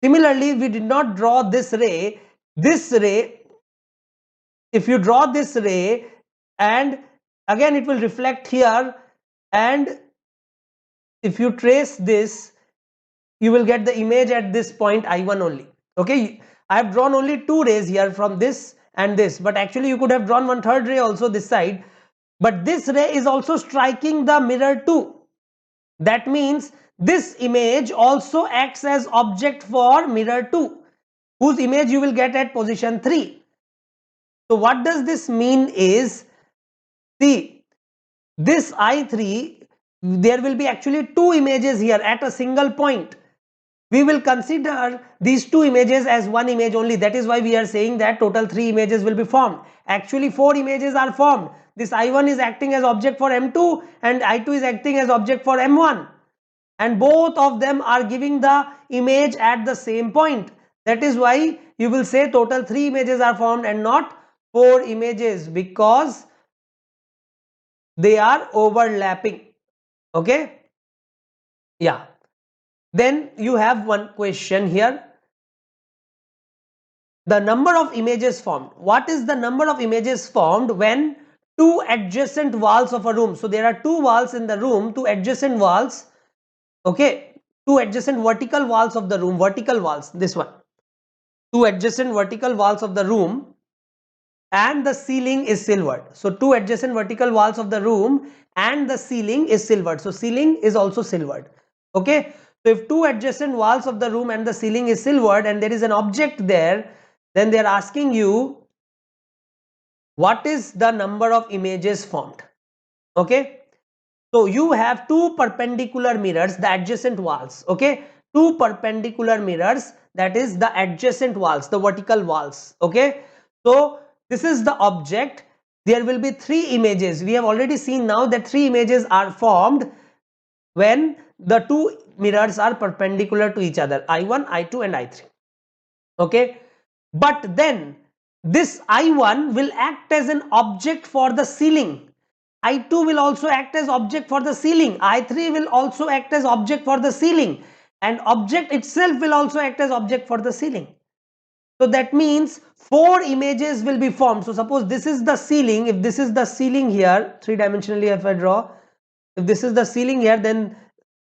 Similarly, we did not draw this ray. This ray, if you draw this ray and again it will reflect here, and if you trace this, you will get the image at this point I1 only. Okay, I have drawn only two rays here from this and this, but actually you could have drawn one third ray also this side, but this ray is also striking the mirror 2. That means this image also acts as object for mirror 2, whose image you will get at position 3. So what does this mean is, see, this I3, there will be actually two images here at a single point. We will consider these two images as one image only. That is why we are saying that total 3 images will be formed. Actually 4 images are formed. This I1 is acting as object for M2 and I2 is acting as object for M1. And both of them are giving the image at the same point. That is why you will say total 3 images are formed and not 4 images, because they are overlapping. Okay, yeah. Then you have one question here. The number of images formed. What is the number of images formed when two adjacent walls of a room? So there are two walls in the room, two adjacent walls. Okay, two adjacent vertical walls of the room, vertical walls, this one. Two adjacent vertical walls of the room and the ceiling is silvered. So two adjacent vertical walls of the room and the ceiling is silvered. So ceiling is also silvered. Okay, So if two adjacent walls of the room and the ceiling is silvered and there is an object there, then they are asking you what is the number of images formed. Okay, so you have two perpendicular mirrors, the adjacent walls. Okay, two perpendicular mirrors, that is the adjacent walls, the vertical walls. Okay, so this is the object. There will be three images. We have already seen now that three images are formed when the two mirrors are perpendicular to each other, I1, I2 and I3. Okay, but then this I1 will act as an object for the ceiling, I2 will also act as object for the ceiling, I3 will also act as object for the ceiling, and object itself will also act as object for the ceiling. So that means four images will be formed. So suppose this is the ceiling. If this is the ceiling here, three-dimensionally if I draw, if this is the ceiling here, then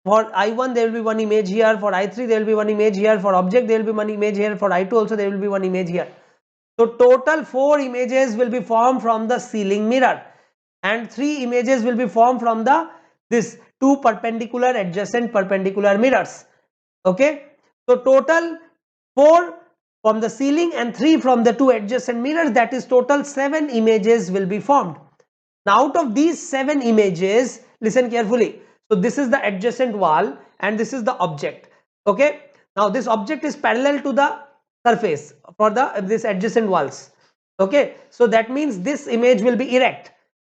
for I1 there will be one image here, for I3 there will be one image here, for object there will be one image here, for I2 also there will be one image here. So total four images will be formed from the ceiling mirror and three images will be formed from the this two perpendicular adjacent perpendicular mirrors. Okay, so total four from the ceiling and three from the two adjacent mirrors, that is total seven images will be formed. Now out of these seven images, listen carefully. So this is the adjacent wall and this is the object. Okay, now this object is parallel to the surface for the this adjacent walls. Okay, so that means this image will be erect,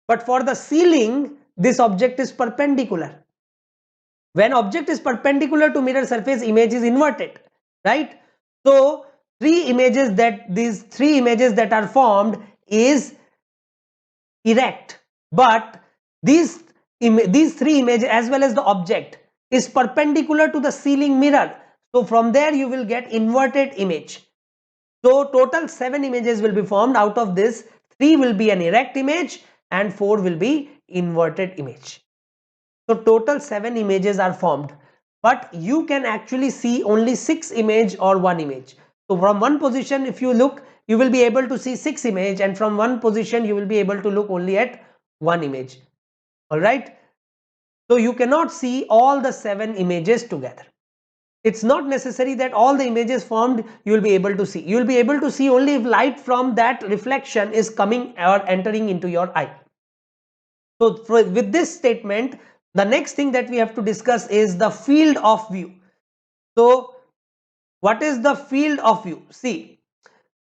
but for the ceiling this object is perpendicular. When object is perpendicular to mirror surface, image is inverted, right? So these three images that are formed is erect, but these three images as well as the object is perpendicular to the ceiling mirror. So from there you will get inverted image. So total seven images will be formed. Out of this, three will be an erect image and four will be inverted image. So total seven images are formed, but you can actually see only six image or one image. So from one position, if you look, you will be able to see six image, and from one position you will be able to look only at one image. All right. So you cannot see all the seven images together. It's not necessary that all the images formed you will be able to see. You will be able to see only if light from that reflection is coming or entering into your eye. So with this statement, the next thing that we have to discuss is the field of view. So what is the field of view? See,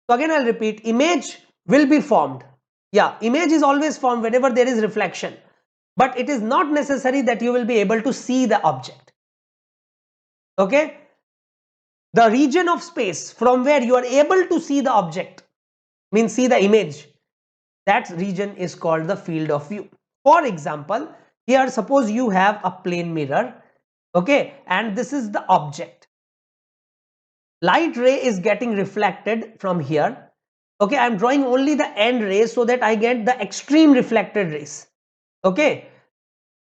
so again I'll repeat, image will be formed. Yeah, image is always formed whenever there is reflection, but it is not necessary that you will be able to see the object. Okay, the region of space from where you are able to see the object, means see the image, that region is called the field of view. For example, here suppose you have a plane mirror, okay, and this is the object. Light ray is getting reflected from here. Okay, I am drawing only the end rays so that I get the extreme reflected rays. Okay,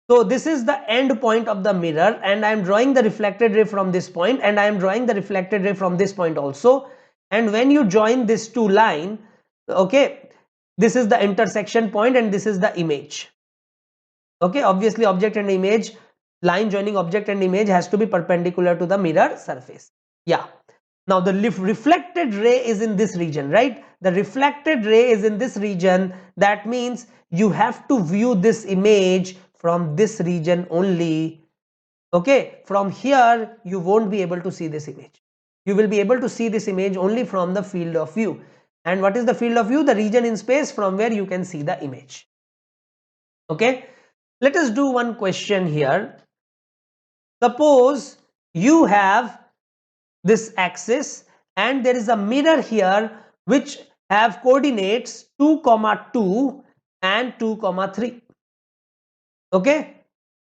so this is the end point of the mirror and I am drawing the reflected ray from this point and I am drawing the reflected ray from this point also. And when you join these two lines, okay, this is the intersection point and this is the image. Okay, obviously object and image, line joining object and image has to be perpendicular to the mirror surface. Yeah. Now the reflected ray is in this region, right? The reflected ray is in this region. That means you have to view this image from this region only. Okay, from here you won't be able to see this image. You will be able to see this image only from the field of view. And what is the field of view? The region in space from where you can see the image. Okay, let us do one question here. Suppose you have this axis and there is a mirror here which have coordinates 2, 2 and 2, 3. Okay,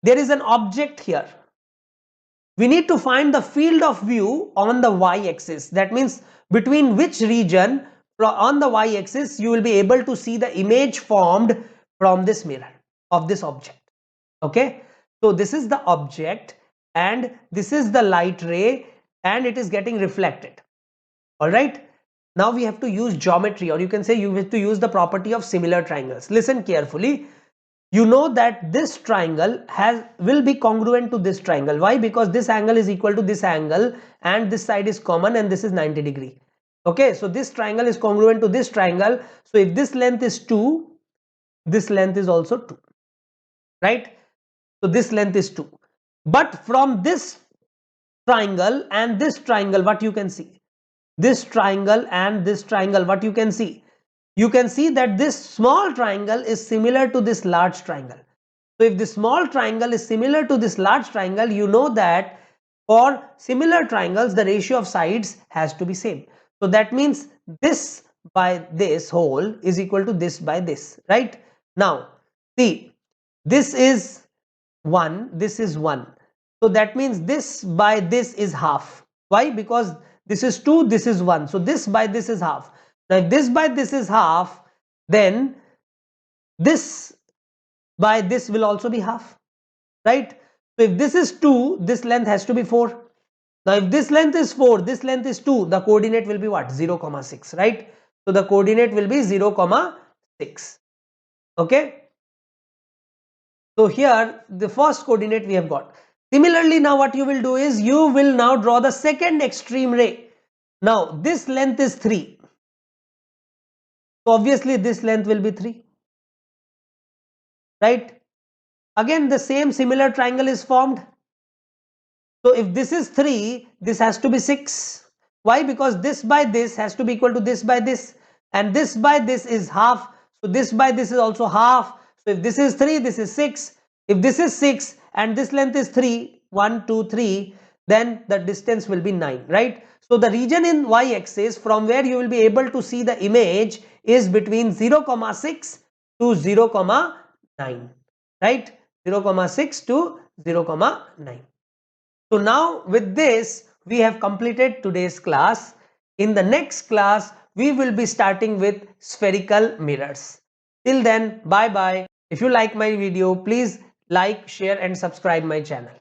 there is an object here. We need to find the field of view on the y-axis. That means between which region on the y-axis you will be able to see the image formed from this mirror of this object. Okay, so this is the object and this is the light ray and it is getting reflected. All right, now we have to use geometry, or you can say you have to use the property of similar triangles. Listen carefully. you know that this triangle will be congruent to this triangle. Why? Because this angle is equal to this angle and this side is common and this is 90 degree. Okay, so this triangle is congruent to this triangle. So if this length is 2, this length is also 2, right? So this length is 2. But from this triangle and this triangle, what you can see? This triangle and this triangle, what you can see? You can see that this small triangle is similar to this large triangle. So if the small triangle is similar to this large triangle, you know that for similar triangles, the ratio of sides has to be same. So that means this by this whole is equal to this by this, right? Now, see, this is 1, this is 1. So that means this by this is half. Why? Because this is 2, this is 1. So this by this is half. Now if this by this is half, then this by this will also be half, right? So if this is 2, this length has to be 4. Now if this length is 4, this length is 2, the coordinate will be what? 0, 6, right? So the coordinate will be 0, 6. Okay. So here the first coordinate we have got. Similarly, now what you will do is you will now draw the second extreme ray. Now this length is 3. So obviously this length will be 3. Right? Again the same similar triangle is formed. So if this is 3, this has to be 6. Why? Because this by this has to be equal to this by this, and this by this is half. So this by this is also half. So if this is 3, this is 6. If this is 6 and this length is 3, 1, 2, 3, then the distance will be 9, right? So the region in y-axis from where you will be able to see the image is between 0, 6 to 0, 9, right? 0, 6 to 0, 9. So now with this, we have completed today's class. In the next class, we will be starting with spherical mirrors. Till then, bye bye. If you like my video, please like, share and subscribe my channel.